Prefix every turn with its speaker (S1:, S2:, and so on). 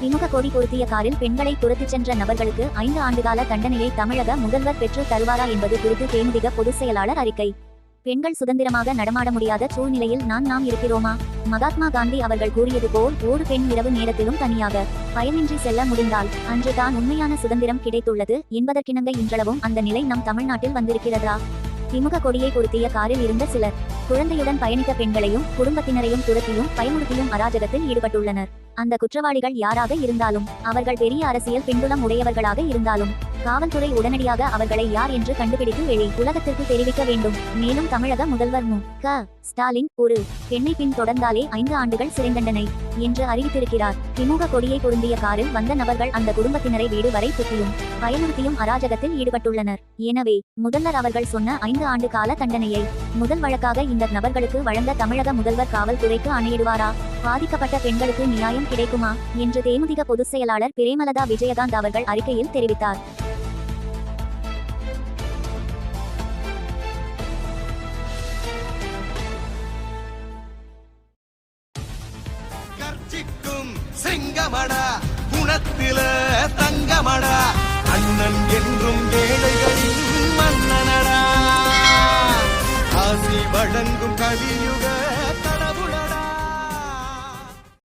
S1: திமுக கொடி பொருத்திய காரில் பெண்களை துரத்திச் சென்ற நபர்களுக்கு 5 ஆண்டுகால தண்டனையை தமிழக முதல்வர் பெற்று தருவாரா என்பது குறித்து தேமுதிக பொதுச் செயலாளர் அறிக்கை. பெண்கள் சுதந்திரமாக நடமாட முடியாத சூழ்நிலையில் நாம் இருக்கிறோமா? மகாத்மா காந்தி அவர்கள் கூறியது போல் ஒரு பெண் இரவு நேரத்திலும் தனியாக பயமின்றி செல்ல முடிந்தால் அன்று தான் உண்மையான சுதந்திரம் கிடைத்துள்ளது என்பதற்கிணங்க இன்றளவும் அந்த நிலை நம் தமிழ்நாட்டில் வந்திருக்கிறதா? திமுக கொடியை பொருத்திய காரில் இருந்த சிலர் குழந்தையுடன் பயணித்த பெண்களையும் குடும்பத்தினரையும் துரத்தியும் பயமுறுத்தியும் அராஜகத்தில் ஈடுபட்டுள்ளனர். அந்த குற்றவாளிகள் யாராக இருந்தாலும், அவர்கள் பெரிய அரசியல் பின்புலம் உடையவர்களாக இருந்தாலும், காவல்துறை உடனடியாக அவர்களை யார் என்று கண்டுபிடித்து உலகத்திற்கு தெரிவிக்க வேண்டும். மேலும் தமிழக முதல்வர் மு.க. ஸ்டாலின் ஒரு பெண்ணை பின் தொடர்ந்தாலே 5 ஆண்டுகள் சிறை தண்டனை என்று அறிவித்திருக்கிறார். திமுக கொடியை பொருந்திய காரில் வந்த நபர்கள் அந்த குடும்பத்தினரை வீடு வரை சுற்றியும் பயமுறுத்தியும் அராஜகத்தில் ஈடுபட்டுள்ளனர். எனவே முதல்வர் அவர்கள் சொன்ன 5 ஆண்டு கால தண்டனையை முதல் வழக்காக இந்த நபர்களுக்கு வழங்க தமிழக முதல்வர் காவல்துறைக்கு ஆணையிடுவாரா? பாதிக்கப்பட்ட பெண்களுக்கு நியாயம் கிடைக்குமா என்று தேமுதிக பொதுச் செயலாளர் பிரேமலதா விஜயகாந்த் அவர்கள் அறிக்கையில் தெரிவித்தார்.
S2: சிங்கமடா குணத்தில தங்கமடா, அண்ணன் என்றும் ஏழைகளின் மன்னனடா, ஆசி வழங்கும் கலியுக